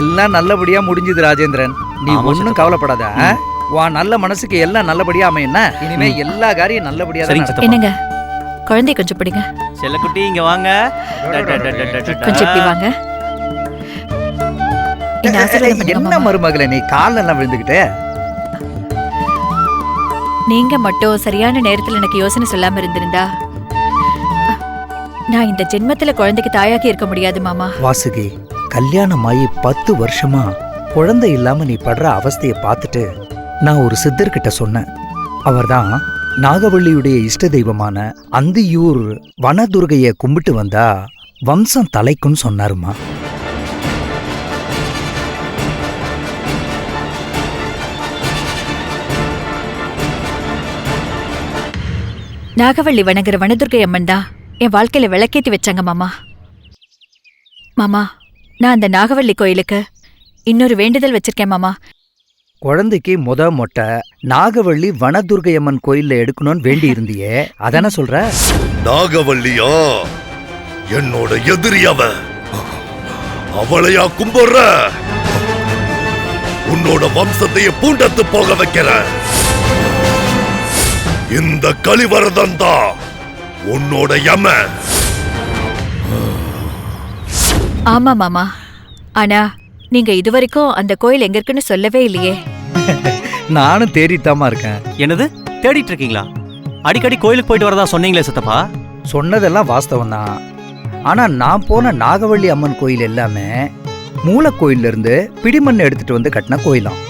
எல்லாம் நல்லபடியா முடிஞ்சது ராஜேந்திரன். நீ ஒன்னும் கவலைப்படாத. உன் நல்ல மனசுக்கு எல்லாம் நல்லபடியா அமையன்னா இனிமே எல்லா காரியம் நல்லபடியா தான். என்னங்க குழந்தை கொஞ்சம் பிடிங்க. செல்லக்குட்டி இங்க வாங்க. கொஞ்சம் இப்படி வாங்க. என்ன மருமகளே நீ கால்ல எல்லாம் விழுந்துகிட்டே? நீங்க மட்டும் சரியான நேரத்துல எனக்கு யோசனை சொல்லாம இருந்திருந்தா நான் இந்த ஜென்மத்துல குழந்தைக்கு தாயாக்கி இருக்க முடியாது மாமா. வாசுகி, கல்யாணம் ஆகி 10 வருஷமா குழந்தை இல்லாம நீ படுற அவஸ்தைய பார்த்துட்டு நான் ஒரு சித்தர்கிட்ட சொன்னேன். அவர்தான் நாகவள்ளியுடைய இஷ்ட தெய்வமான அந்தியூர் வனதுர்கைய கும்பிட்டு வந்தா வம்சம் தலைக்குன்னு சொன்னாருமா. நாகவள்ளி வணங்குற வனதுர்கை அம்மன் தான் என் வாழ்க்கையில விளக்கேத்தி வச்சாங்க மாமா. மாமா, நான் அந்த நாகவள்ளி கோயிலுக்கு இன்னொரு வேண்டுதல் வச்சிருக்கேன் மாமா. குழந்தைக்கு மொட்டை நாகவள்ளி வனதுர்கை அம்மன் கோயில்ல எடுக்கணும்னு வேண்டி இருந்தியே, அதான சொல்ற? நாகவள்ளியா என்னோட எதிரி அவளையா கும்பிடுற? உன்னோட வம்சத்தையே பூண்டத்து போக வைக்கிற இந்த கலிவரதன் தான் உன்னோட யம. ஆமா மாமா, ஆனா நீங்க இதுவரைக்கும் அந்த கோயில் எங்க இருக்குன்னு சொல்லவே இல்லையே. நானும் தேடித்தாமா இருக்கேன். என்னது தேடிட்டு இருக்கீங்களா? அடிக்கடி கோயிலுக்கு போயிட்டு வரதா சொன்னீங்களே சித்தப்பா. சொன்னதெல்லாம் வாஸ்தவம் தான். ஆனா நான் போன நாகவள்ளி அம்மன் கோயில் எல்லாமே மூல கோயில்ல இருந்து பிடிமண் எடுத்துட்டு வந்து கட்டின கோயிலாம்.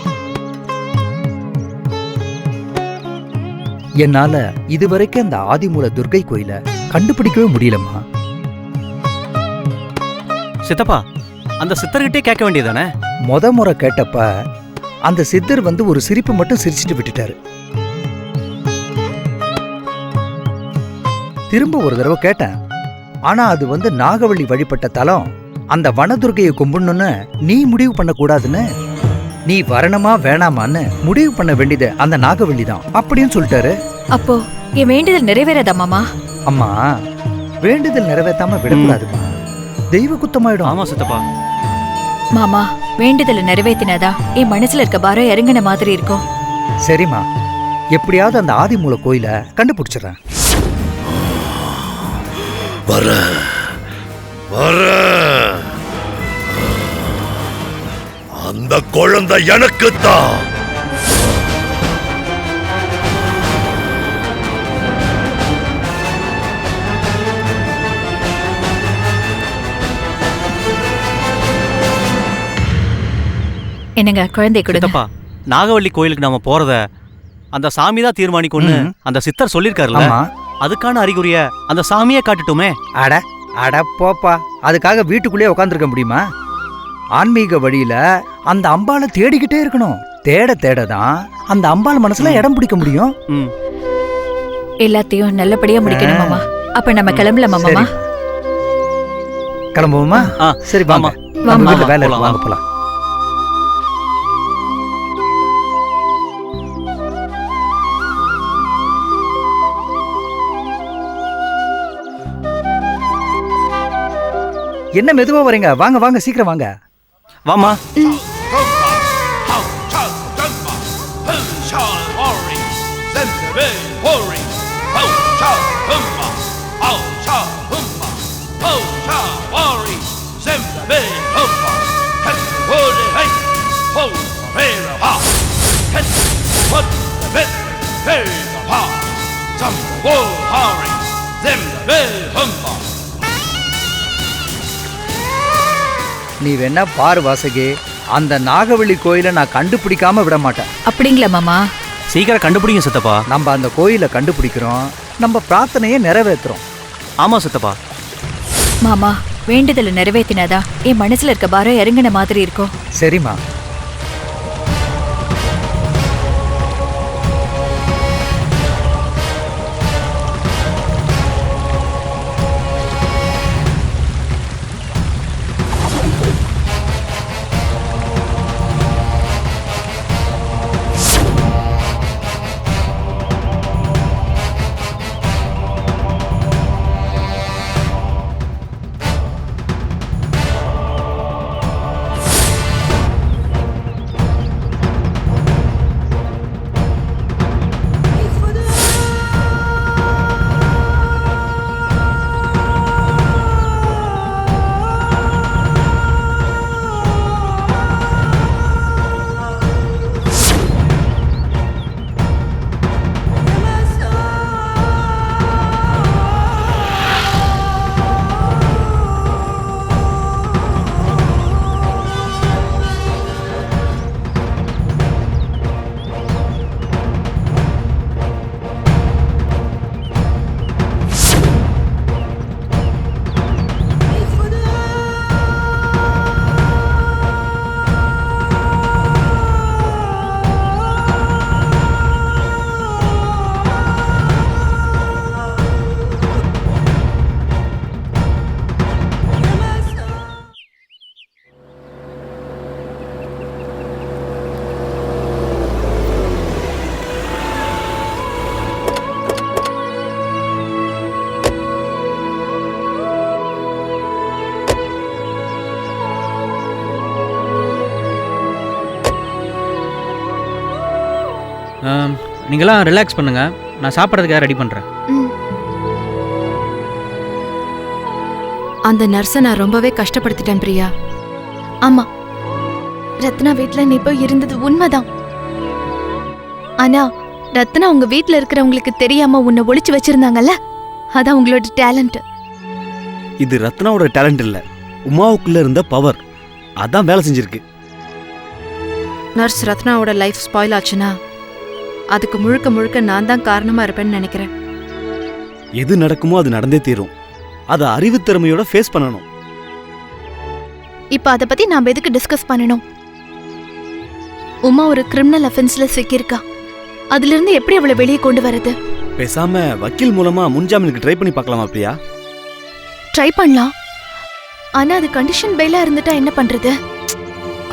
என்னால இதுவரைக்கும் அந்த ஆதிமூல துர்கை கோயில கண்டுபிடிக்கவே முடியலம்மா. சித்தப்பா, அந்த சித்தர்கிட்டே கேட்க வேண்டியதானே? முறை கேட்டப்ப அந்த சித்தர் வந்து ஒரு சிரிப்பு மட்டும் சிரிச்சிட்டு விட்டுட்டாரு. திரும்ப ஒரு தடவை கேட்டேன். ஆனா அது வந்து நாகவள்ளி வழிபட்ட தலம், அந்த வனதுர்கையை கும்பிடணும்னு நீ முடிவு பண்ண கூடாதுன்னு, நீ வரணுமா வேணாமான்னு முடிவு பண்ண வேண்டியது அந்த நாகவள்ளி தான் அப்படின்னு சொல்லிட்டாரு. அப்போ என் வேண்டுதல் நிறைவேறாதா மாமா? அம்மா, வேண்டுதல் நிறைவேற்றாம விடக்கூடாதுமா, தெய்வ குத்தமாயிடும். ஆமா சித்தப்பா. மாமா, வேண்டுதலை நிறைவேற்றினாதான் என் மனசுல இருக்க பாரம் இறங்கின மாதிரி இருக்கும். சரிம்மா, எப்படியாவது அந்த ஆதிமூல கோயில கண்டுபிடிச்சிடறேன். வர வர அந்த குழந்தை எனக்குத்தான். என்னங்க குழந்தை கொடுங்க. நாகவள்ளி கோயிலுக்கு நாம போறத அந்த சாமி தான் தீர்மானிக்கும்னு அந்த சித்தர் சொல்லிருக்காருல்ல, அதுக்கான அறிகுறிய அந்த சாமியே காட்டுட்டுமே. அட அட போப்பா, அதுக்காக வீட்டுக்குள்ளேயே உட்காந்துருக்க முடியுமா? ஆன்மீக வழியில அந்த அம்பாளை தேடிக்கிட்டே இருக்கணும். தேட தேடதான் அந்த அம்பாள் மனசுல இடம் பிடிக்க முடியும். எல்லாத்தையும் நல்லபடியா முடிக்கணும் மாமா. அப்ப நம்ம கிளம்பலாமா மாமா? கிளம்புவோமா? சரி வாமா, வேலை வாங்க போலாம். என்ன மெதுவா வரீங்க? வாங்க வாங்க, சீக்கிரம் வாங்க. வாமா. நீ வேணா பாரு வாசகி, அந்த நாகவள்ளி கோயிலை நான் கண்டுபிடிக்காம விட மாட்டேன். அப்படிங்களா மாமா? சீக்கிரம் கண்டுபிடிங்க சித்தப்பா. நம்ம அந்த கோயிலை கண்டுபிடிக்கிறோம், நம்ம பிரார்த்தனையை நிறைவேற்றுறோம். ஆமா சித்தப்பா. மாமா, வேண்டுதலை நிறைவேத்தினாதான் என் மனசுல இருக்க பாரம் இறங்கின மாதிரி இருக்கும். சரிம்மா. நீங்களாம் ரிலாக்ஸ் பண்ணுங்க, நான் சாப்பிட்றதுக்காக ரெடி பண்ணுறேன். அந்த நர்ஸை நான் ரொம்பவே கஷ்டப்படுத்திட்டேன் பிரியா. ஆமா, ரத்னா வீட்ல நீ போய் இருந்தது உண்மைதான். ஆனா ரத்னா உங்க வீட்ல இருக்கிறவங்களுக்கு தெரியாம உன்னை ஒளிச்சு வச்சிருந்தாங்கல்ல, அதான் உங்களோட டேலண்ட். இது ரத்னாவோட டேலண்ட் இல்ல, உமாவுக்குள்ள இருந்த பவர் அதான் வேலை செஞ்சிருக்கு. நர்ஸ் ரத்னாவோட லைஃப் ஸ்பாயில் ஆச்சுன்னா அதுக்கு முழுக்க முழுக்க நான் தான் காரணமா இருப்பேன்னு நினைக்கிறேன். எது நடக்குமோ அது நடந்தே தீரும். அதை அறிவுத்திறமையோட ஃபேஸ் பண்ணணும். இப்ப அத பத்தி நாம எதுக்கு டிஸ்கஸ் பண்ணணும்? உமா ஒரு கிரிமினல் அஃபென்ஸ்ல சிக்கியிருக்கா. அதுல இருந்து எப்படி அவளை வெளியே கொண்டு வரது? பேசாம வக்கீல் மூலமா முன்ஜாமீனுக்கு ட்ரை பண்ணி பார்க்கலாமா பிரியா? ட்ரை பண்ணலாம். ஆனா அது கண்டிஷன் பெயிலா இருந்துட்டா என்ன பண்றது?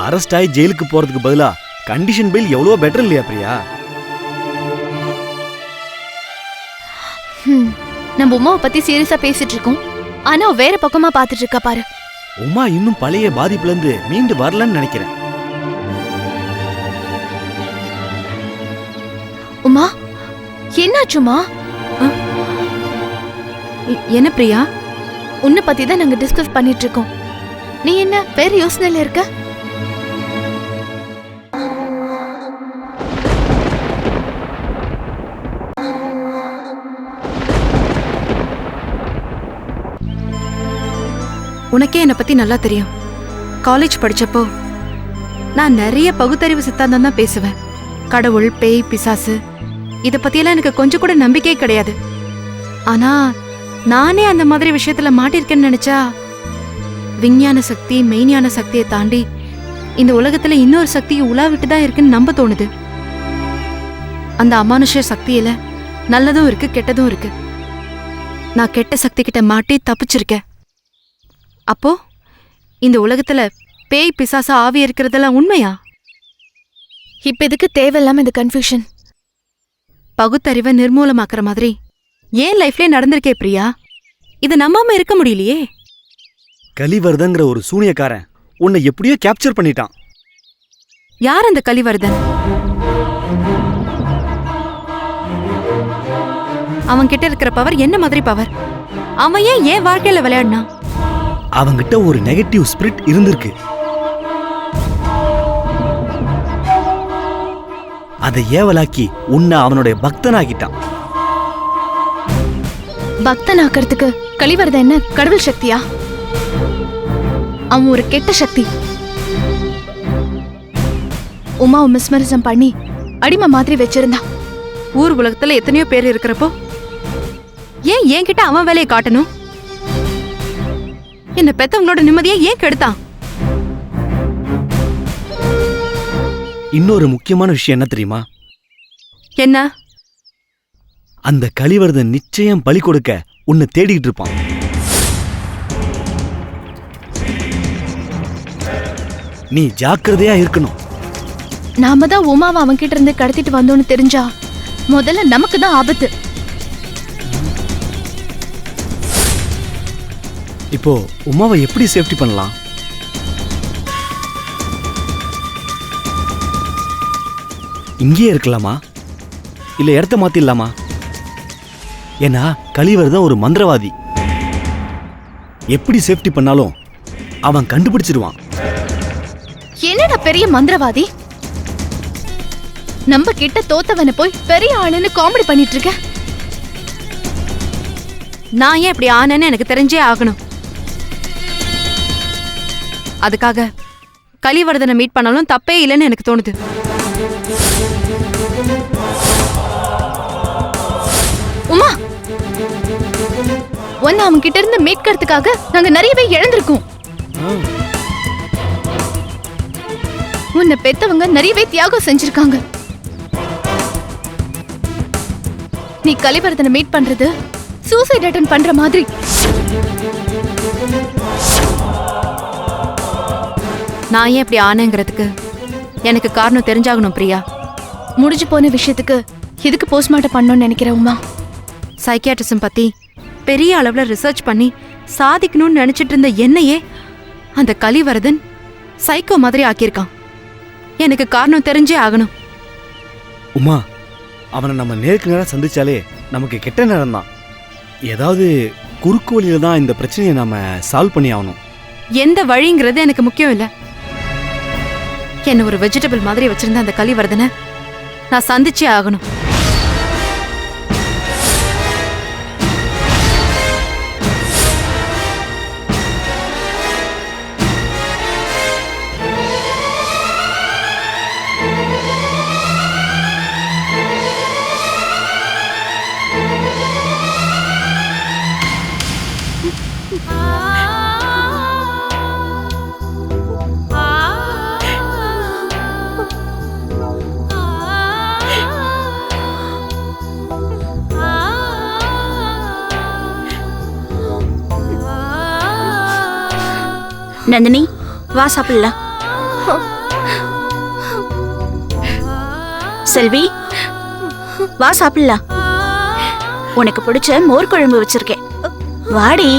அரெஸ்ட் ஆகி ஜெயிலுக்கு போறதுக்கு பதிலா கண்டிஷன் பெயில் எவ்வளவோ பெட்டர் இல்லையா பிரியா? நம்ம உமாவை பத்தி சீரியஸா பேசிட்டு இருக்கோம், ஆனா வேற பக்கமா பாத்துட்டு இருக்கா பாரு. உமா இன்னும் பழைய பாதிப்புல இருந்து மீண்டு வரலன்னு நினைக்கிறேன். உமா, என்னாச்சுமா? என்ன பிரியா? உன்னை பத்தி தான் நாங்க டிஸ்கஸ் பண்ணிட்டு இருக்கோம். நீ என்ன வேற யோசனையில இருக்க? உனக்கே என்னை பத்தி நல்லா தெரியும். காலேஜ் படிச்சப்போ நான் நிறைய பகுத்தறிவு சித்தாந்தம் தான் பேசுவேன். கடவுள், பேய், பிசாசு இத பத்தியெல்லாம் எனக்கு கொஞ்சம் கூட நம்பிக்கையே கிடையாது. ஆனா நானே அந்த மாதிரி விஷயத்துல மாட்டிருக்கேன்னு நினைச்சா விஞ்ஞான சக்தி, மெய்ஞான சக்தியை தாண்டி இந்த உலகத்துல இன்னொரு சக்தி உலாவிட்டு தான் இருக்குன்னு நம்ப தோணுது. அந்த அமானுஷ்ய சக்தியில நல்லதும் இருக்கு, கெட்டதும் இருக்கு. நான் கெட்ட சக்தி கிட்ட மாட்டி தப்பிச்சிருக்கேன். அப்போ இந்த உலகத்துல பேய், பிசாசா, ஆவி இருக்கிறதெல்லாம் உண்மையா? இப்ப இதுக்கு தேவையில்லாம இந்த கன்ஃபியூஷன். பகுத்தறிவை நிர்மூலமாக்குற மாதிரி ஏன் லைஃப்லயே நடந்திருக்கே பிரியா. இதை நம்பாம இருக்க முடியலையே. கலிவர்தங்கிற ஒரு சூனியக்காரன் உன்னை எப்படியோ கேப்சர் பண்ணிட்டான். யார் அந்த கலிவர்தன்? அவன் கிட்ட இருக்கிற பவர் என்ன மாதிரி பவர்? அவன் ஏன் வாழ்க்கையில விளையாடினா? அவங்கிட்ட ஒரு நெகட்டிவ் ஸ்பிரிட் இருந்திருக்கு. அதை ஏவலாக்கி உன்னை அவனுடைய பக்தனாகிட்டான். பக்தனாக்கிறதுக்கு கலிவரத என்ன கடவுள் சக்தியா? அவன் ஒரு கெட்ட சக்தி. உமாவை மிஸ்மரிசம் பண்ணி அடிமை மாதிரி வச்சிருந்தான். ஊர் உலகத்துல எத்தனையோ பேர் இருக்கிறப்போ ஏன் என்கிட்ட அவன் வேலையை காட்டணும்? என்ன பெத்தவங்களோட நிம்மதியை ஏன் கெடுத்தான்? இன்னொரு முக்கியமான விஷயம் என்ன தெரியுமா? என்ன? அந்த கலிவர்தன் நிச்சயம் பலி கொடுக்க உன்னை தேடிட்டு இருப்பான். நீ ஜாக்கிரதையா இருக்கணும். நாம தான் உமாவை அவன் கிட்ட இருந்து கடத்திட்டு வந்தோன்னு தெரிஞ்சா முதல்ல நமக்கு தான் ஆபத்து. இப்போ உமாவை எப்படி சேஃப்டி பண்ணலாம்? இங்கேயே இருக்கலாமா, இல்ல இடத்த மாத்திடலாமா? ஏன்னா கலிவர்தன் ஒரு மந்திரவாதி. எப்படி சேஃப்டி பண்ணாலும் அவன் கண்டுபிடிச்சிருவான். என்னடா பெரிய மந்திரவாதி? நம்ம கிட்ட தோத்தவன போய் பெரிய ஆளுன்னு காமெடி பண்ணிட்டு இருக்க. நான் ஏன் இப்படி ஆனேன்னு எனக்கு தெரிஞ்சே ஆகணும். அதுக்காக கலிவர்தனை மீட் பண்ணாலும் தப்பே இல்லைன்னு எனக்கு தோணுது. உமா, ஒன்னு அவங்க கிட்ட இருந்து மீட்கிறதுக்காக நாங்க நிறையவே இழந்திருக்கோம். உன்னை பெத்தவங்க நிறையவே தியாகம் செஞ்சிருக்காங்க. நீ கலிவர்தனை மீட் பண்றது சூசைட் அட்டன் பண்ற மாதிரி. நான் ஏன் இப்படி ஆனேங்கிறதுக்கு எனக்கு காரணம் தெரிஞ்சாகணும் பிரியா. முடிஞ்சு போன விஷயத்துக்கு எதுக்கு போஸ்ட்மார்ட்டம் பண்ணணும்னு நினைக்கிற உமா? சைக்கியாட்ரிசம் பத்தி பெரிய அளவுல ரிசர்ச் பண்ணி சாதிக்கணும்னு நினைச்சிட்டு இருந்த என்னையே அந்த கலிவர்தன் சைக்கோ மாதிரி ஆக்கியிருக்கான். எனக்கு காரணம் தெரிஞ்சே ஆகணும். உமா, அவனை நம்ம நேருக்கு நேரம் சந்திச்சாலே நமக்கு கெட்ட நேரம் தான். ஏதாவது குறுக்கு வழியில தான் இந்த பிரச்சனையை நாம சால்வ் பண்ணி ஆகணும். எந்த வழிங்கிறது எனக்கு முக்கியம் இல்ல. என்ன ஒரு வெஜிடபிள் மாதிரி வச்சிருந்த அந்த கலிவர்தனை நான் சந்திச்சே ஆகணும். நந்தினி, வா சாப்பிடலாம். செல்வி, வா சாப்பிடலாம். உனக்கு பிடிச்ச மோர் குழம்பு வச்சிருக்கேன், வாடி.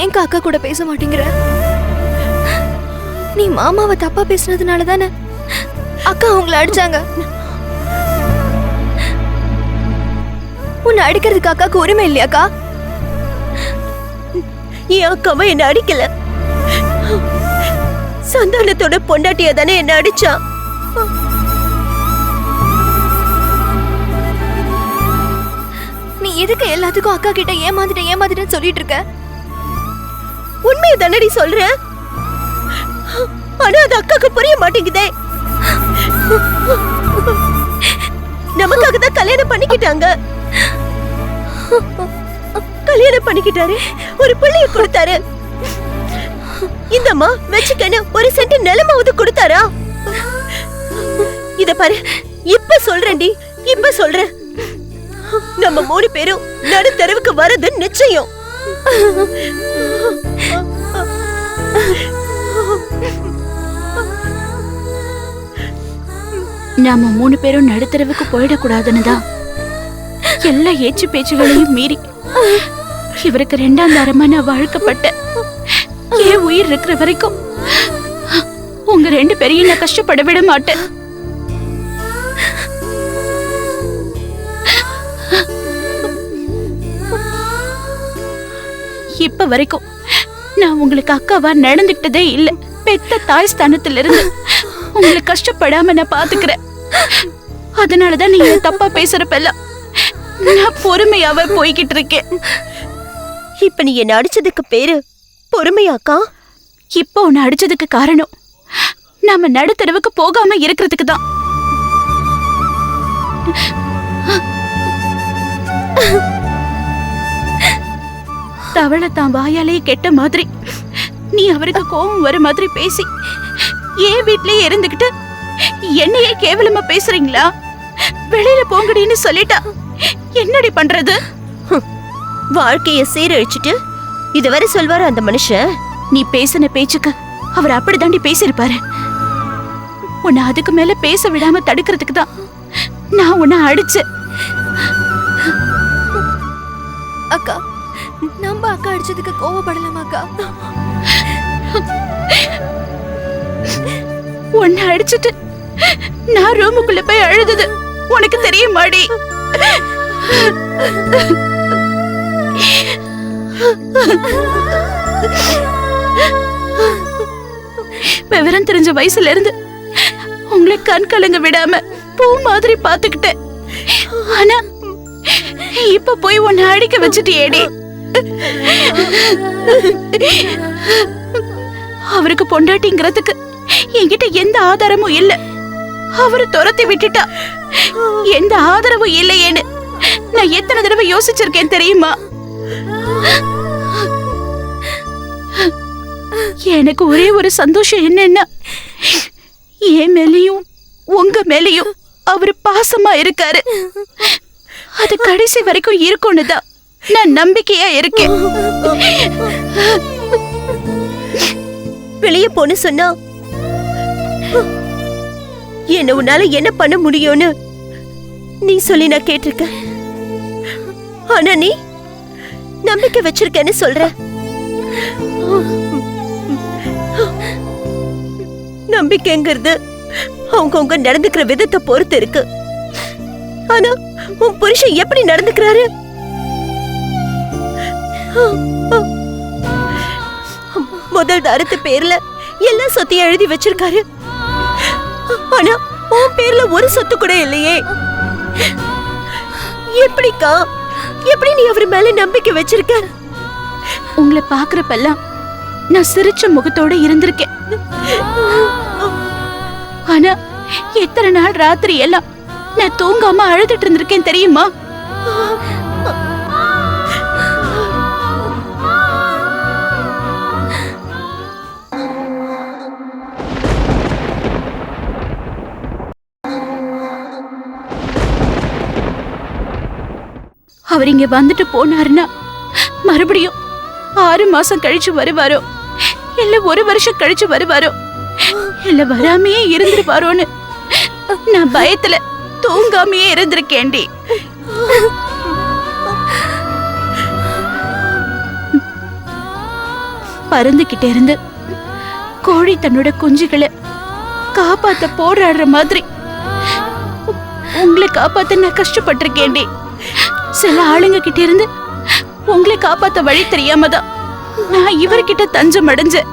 ஏன் அக்கா கூட பேச மாட்டேங்கிற? நீ மாமாவை தப்பா பேசுனதுனால தானே அக்கா உங்களை அடிச்சாங்க. உன்னை அடிக்கிறதுக்கு அக்காக்கு உரிமை இல்லையாக்கா? என் அக்காவை என்ன அடிக்கல, சந்தானத்தோட பொண்டாட்டிய தானே என்ன அடிச்சா. நீ எதுக்கு எல்லாத்துக்கும் அக்கா கிட்ட ஏமாத்திட்டேன்னு சொல்லிட்டு இருக்க? உண்மையை தானடி சொல்றேன், ஆனா அது அக்காக்கு புரிய மாட்டேங்குதே. நமக்காக தான் கல்யாணம் பண்ணிக்கிட்டாங்க. கல்யாணம் பண்ணிக்கிட்டாரு, ஒரு பிள்ளைய கொடுத்தாரு. இந்தம்மா வச்சுக்கன்னு ஒரு சென்ட் நிலமாவது கொடுத்தாரா? இத பாரு, இப்ப சொல்றேன்டி, இப்ப சொல்றேன். நம்ம 3 பேரும் நடு தெருவுக்கு வரது நிச்சயம். நாம 3 பேரும் நடுத்தரவுக்கு போயிடக்கூடாதுன்னு தான் எல்லா ஏச்சு பேச்சுகளையும் மீறி இவருக்கு 2ஆம் தாரமா நான் வாழ்க்கப்பட்டேன். என் உயிர் இருக்கிற வரைக்கும் உங்க 2 பேரையும் நான் கஷ்டப்பட விட மாட்டேன். இப்ப வரைக்கும் நான் உங்களுக்கு அக்காவா நடந்துக்கிட்டதே இல்ல. பெத்த தாய் ஸ்தானத்திலிருந்து உங்களை கஷ்டப்படாம நான் பாத்துக்கிறேன். அதனாலதான் நீங்க தப்பா பேசுறப்பெல்லாம் நான் பொறுமையாவே போய்கிட்டு இருக்கேன். இப்ப நீ என்ன அடிச்சதுக்கு பேரு பொறுமையாக்கா? இப்போ உன்னை அடிச்சதுக்கு காரணம் நாம நடுத்தரவுக்கு போகாம இருக்கிறதுக்கு தான். தவளை தான் வாயாலேயே கெட்ட மாதிரி நீ அவருக்கு கோபம் வர மாதிரி பேசி ஏன் வீட்லயே இருந்துகிட்டு என்னையே கேவலமா பேசுறீங்களா? வெளியில போங்கடின்னு சொல்லிட்டா என்னடி பண்றது? வாழ்க்கைய சீரழிச்சிட்டு இதுவரை சொல்வாரு அந்த மனுஷன். நீ பேசின பேச்சுக்கு அவர் அப்படிதாண்டி பேசியிருப்பாரு. உன்னை அதுக்கு மேல பேச விடாம தடுக்கிறதுக்கு தான் நான் உன்னை அடிச்சேன். அக்கா, நம்ம அக்கா அடிச்சதுக்கு கோவப்படலாமாக்கா? உன்னை அடிச்சிட்டு நான் ரூமுக்குள்ள போய் அழுதது உனக்கு தெரியுமாடி? விவரம் தெரிஞ்ச வயசுல இருந்து உங்களை கண் கலங்க விடாம பூ மாதிரி பாத்துக்கிட்டேன். ஆனா இப்ப போய் உன்னை அடிக்க வச்சுட்டியேடி. அவருக்கு பொண்டாட்டிங்கிறதுக்கு என்கிட்ட எந்த ஆதாரமும் இல்ல. அவரு துரத்தி விட்டுட்டா எந்த ஆதரவும் இல்லையேன்னு நான் எத்தனை தடவை யோசிச்சிருக்கேன் தெரியுமா? எனக்கு ஒரே ஒரு சந்தோஷம் என்னன்னா என் மேலையும் உங்க மேலையும் அவரு பாசமா இருக்காரு. அது கடைசி வரைக்கும் இருக்கும்னு தான் நான் நம்பிக்கையா இருக்கேன். வெளியே போன்னு சொன்னா என்ன உன்னால என்ன பண்ண முடியும்னு நீ சொல்லி நான் கேட்டிருக்க. ஆனா நீ நம்பிக்கை வச்சிருக்கேன்னு சொல்ற. நம்பிக்கைங்கிறது அவங்க நடந்துக்கிற விதத்தை பொறுத்து இருக்கு. ஆனா உன் புருஷன் எப்படி நடந்துக்கிறாரு? முதல் தாரத்து பேர்ல எல்லா சொத்தையும் எழுதி வச்சிருக்காரு. ஆனா உன் பேர்ல ஒரு சொத்து கூட இல்லையே. எப்படிக்கா, எப்படி நீ அவர் மேல நம்பிக்கை வச்சிருக்க? உங்களை பாக்குறப்பெல்லாம் நான் சிரிச்ச முகத்தோட இருந்திருக்கேன். ஆனா எத்தனை நாள் ராத்திரி எல்லாம் நான் தூங்காம அழுதுட்டு இருந்திருக்கேன் தெரியுமா? அவர் இங்க வந்துட்டு போனாருன்னா மறுபடியும் 6 மாசம் கழிச்சு வருவாரோ, இல்ல 1 வருஷம் கழிச்சு வருவாரோ, இல்ல வராமையே இருந்துருவாரோன்னு நான் பயத்துல தூங்காமையே இருந்திருக்கேன்டி. பறந்துகிட்டே இருந்து கோழி தன்னோட குஞ்சுகளை காப்பாத்த போராடுற மாதிரி உங்களை காப்பாத்த நான் கஷ்டப்பட்டிருக்கேன்டி. சில ஆளுங்க கிட்ட இருந்து உங்களை காப்பாத்த வழி தெரியாம தான் நான் இவர்கிட்ட தஞ்சம் அடைஞ்சேன்.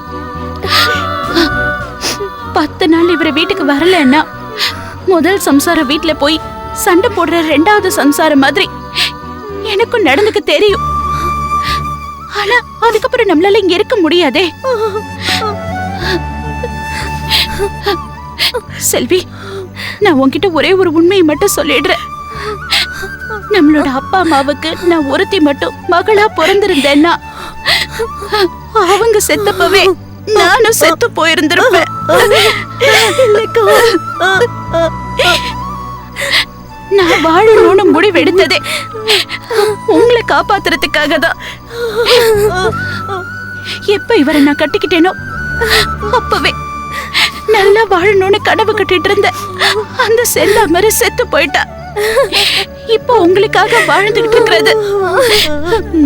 10 நாள் இவரை வீட்டுக்கு வரலன்னா முதல் சம்சாரம் வீட்டுல போய் சண்டை போடுற 2வது சம்சாரம் மாதிரி எனக்கும் நடந்துக்க தெரியும். ஆனா அதுக்கப்புறம் நம்மளால இங்க இருக்க முடியாதே. செல்வி, நான் உன்கிட்ட ஒரே ஒரு உண்மையை மட்டும் சொல்லிடுறேன். நம்மளோட அப்பா அம்மாவுக்கு நான் ஒருத்தி மட்டும் மகளா பிறந்திருந்தேன்னா அவங்க செத்தப்பவே நானும் செத்து போயிருந்திருப்பேன். நான் வாழணும்னு முடிவெடுத்ததே உங்களை காப்பாத்துறதுக்காக தான். எப்ப இவரை நான் கட்டிக்கிட்டேனோ அப்பவே நல்லா வாழணும்னு கனவு கட்டிட்டு இருந்த அந்த செந்தாமரை செத்து போயிட்டா. இப்போ உங்களுக்காக வாழ்ந்துகிட்டு இருக்கிறது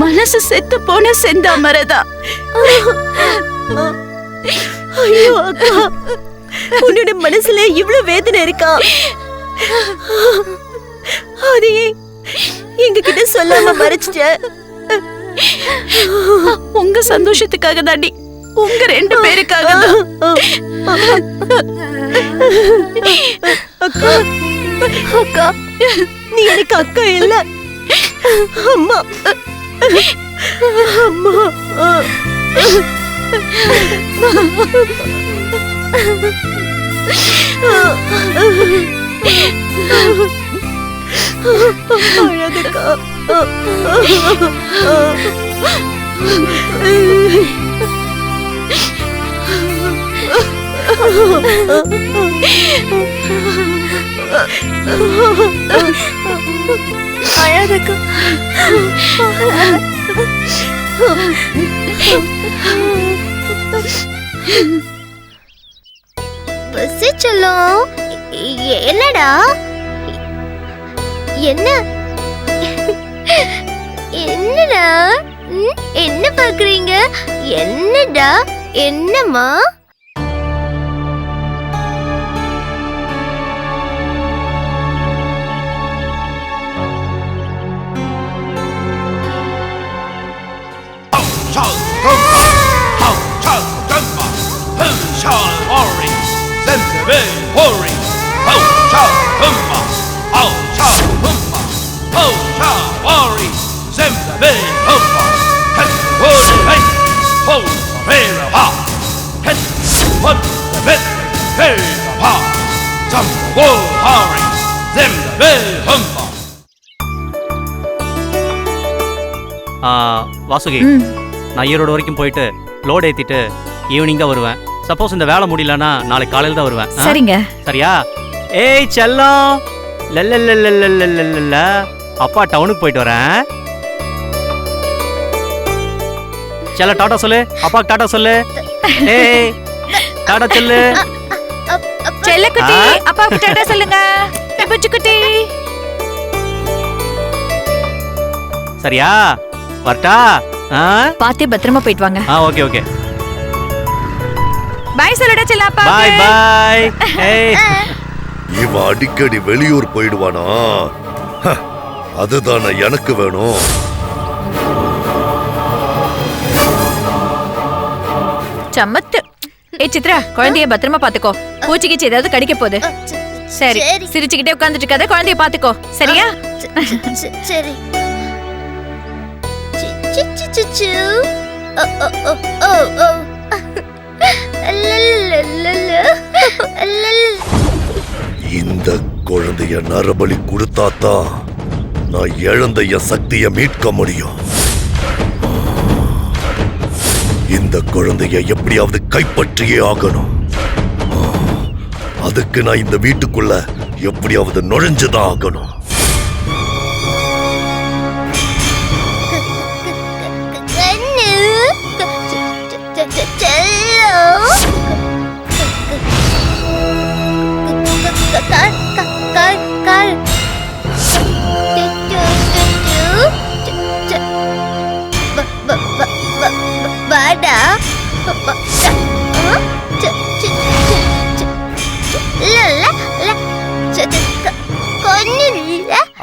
மனசு செத்து போன செந்தாமரை தான். ஐயோ அக்கா, உன்னோட மனசுல இவ்வளவு வேதனை இருக்கா? அதையே எங்க கிட்ட சொல்லாம மறைச்சிட்ட. உங்க சந்தோஷத்துக்காக தாண்டி, உங்க 2 பேருக்காக தான். அக்கா, அக்கா, நீ எனக்கு அக்கா இல்ல, அம்மா. அம்மா. அழாதக்கா. அழாதக்கா. பஸ் செல்லும். என்னடா என்ன என்னடா என்ன பாக்குறீங்க? என்னடா என்னம்மா? வாசுகி, நான் ஈரோடு வரைக்கும் போயிட்டு லோட் ஏத்திட்டு ஈவினிங் தான் வருவேன். சப்போஸ் இந்த வேலை முடியலன்னா நாளைக்கு காலையில் தான் வருவேன். சரிங்க. சரியா? ஏய் செல்லம், லல்ல அப்பா டவுனுக்கு போயிட்டு வரேன். செல்ல டாடா சொல்லு. அப்பாக்கு டாடா சொல்லு. ஏய் டாடா சொல்லு. செல்லக்குட்டி, அப்பாவுக்கு டாடா சொல்லுங்க. புச்சுக்குட்டி. சரியா? வரட்டா? பாத்து பத்திரமா போயிட்டு வாங்க. Okay okay. பாய் சொல்லுடா செல்லப்பா. பாய் பாய். ஏய் இவன் அடிக்கடி வெளியூர் போயிடுவானா? அதுதானே எனக்கு வேணும். சமத்து. ஏய் சித்ரா, குழந்தைய பத்திரமா பாத்துக்கோ. பூச்சிக்கிச்சு ஏதாவது கடிக்க போகுது. சரி, சிரிச்சுக்கிட்டே உட்கார்ந்துட்டு இருக்காத, குழந்தைய பாத்துக்கோ. சரியா? சரி. இந்த குழந்தைய நரபலி கொடுத்தாதான் நான் இழந்த என் சக்தியை மீட்க முடியும். இந்த குழந்தைய எப்படியாவது கைப்பற்றியே ஆகணும். அதுக்கு நான் இந்த வீட்டுக்குள்ள எப்படியாவது நுழைஞ்சுதான் ஆகணும்.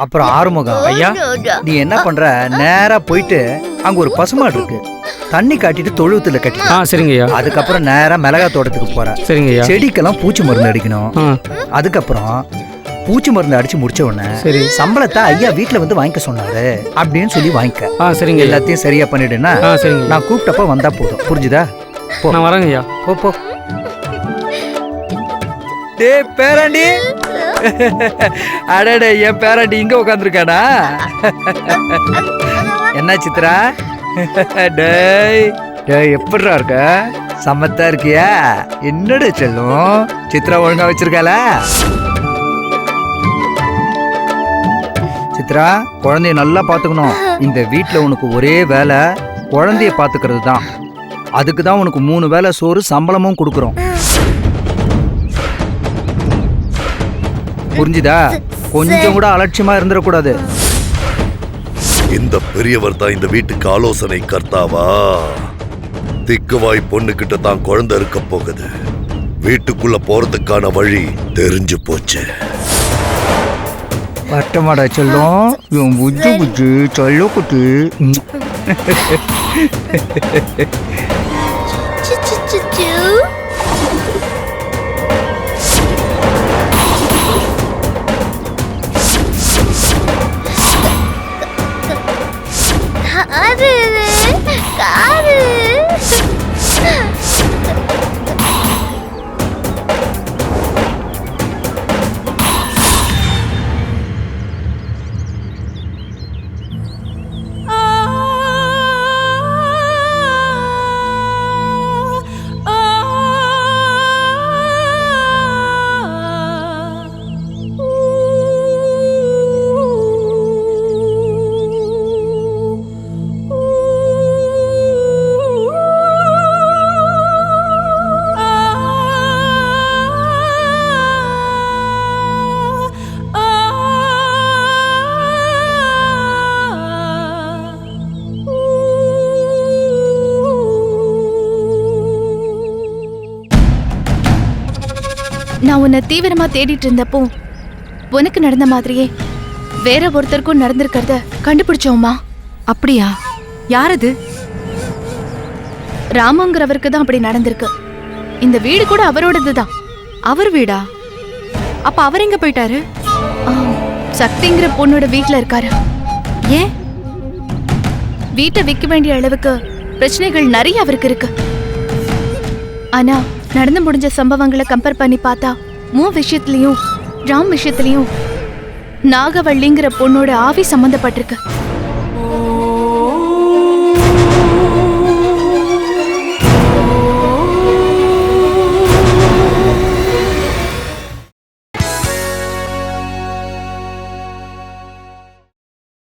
அப்புறம் ஆறுமுகம் ஐயா, நீ என்ன பண்ற? நேரா போயிட்டு அங்க ஒரு பசுமாடு இருக்கு, தண்ணி காட்டிட்டு தொழுவத்துல கட்டி. சரிங்கய்யா. அதுக்கப்புறம் நேரா மிளகா தோட்டத்துக்கு போற. சரிங்கய்யா. செடிக்கெல்லாம் பூச்சி மருந்து அடிக்கணும். அதுக்கப்புறம் பூச்சி மருந்து அடிச்சு முடிச்ச உடனே சம்பளத்தை ஐயா வீட்டுல வந்து வாங்கிக்க சொன்னாரு அப்படின்னு சொல்லி வாங்கிக்க. சரிங்க. எல்லாத்தையும் சரியா பண்ணிடுனா நான் கூப்பிட்டப்ப வந்தா போதும். புரிஞ்சுதா? நான் வரேங்க ஐயா. போ. டேய் பேராண்டி, அடடே என் பேராண்டி இங்க உட்காந்துருக்கானா? என்ன சித்ரா? டேய் எப்படிரா இருக்க? சமத்தா இருக்கியா? என்னடா செல்லும், சித்ரா ஒழுங்கா வச்சிருக்காளா? சித்ரா, குழந்தைய நல்லா பாத்துக்கணும். இந்த வீட்டுல உனக்கு ஒரே வேலை குழந்தைய பாத்துக்கிறது தான். அதுக்கு தான் உனக்கு 3 வேளை சோறு சம்பளமும் கொடுக்குறோம். புரிஞ்சுதா? கொஞ்சம் கூட அலட்சியமா இருந்துடக்கூடாது. இந்த பெரியவர் தான் இந்த வீட்டுக்கு ஆலோசனை கர்த்தாவா? திக்குவாய் பொண்ணுகிட்ட தான் குழந்தை இருக்க போகுது. வீட்டுக்குள்ள போறதுக்கான வழி தெரிஞ்சு போச்சு. பட்டமாடா செல்லும், இவன் புஜ்ஜு புஜ்ஜு சொல்லு குட்டி. அது காரு. நான் உன்னை தீவிரமா தேடிட்டு இருந்தப்போ உனக்கு நடந்த மாதிரியே வேற ஒருத்தருக்கும் நடந்திருக்கிறத கண்டுபிடிச்சோம்மா. அப்படியா? யாரது? ராமுங்கிறவருக்கு தான் அப்படி நடந்திருக்கு. இந்த வீடு கூட அவரோடது தான். அவர் வீடா? அப்ப அவர் எங்க போயிட்டாரு? சக்திங்கிற பொண்ணோட வீட்ல இருக்காரு. ஏன்? வீட்டை விற்க வேண்டிய அளவுக்கு பிரச்சனைகள் நிறைய அவருக்கு இருக்கு. ஆனா நடந்து முடிஞ்ச சம்பவங்களை கம்பேர் பண்ணி பார்த்தா மூ விஷயத்திலையும் ராம் விஷயத்திலையும் நாகவள்ளிங்கிற பொண்ணோட ஆவி சம்பந்தப்பட்டிருக்கு.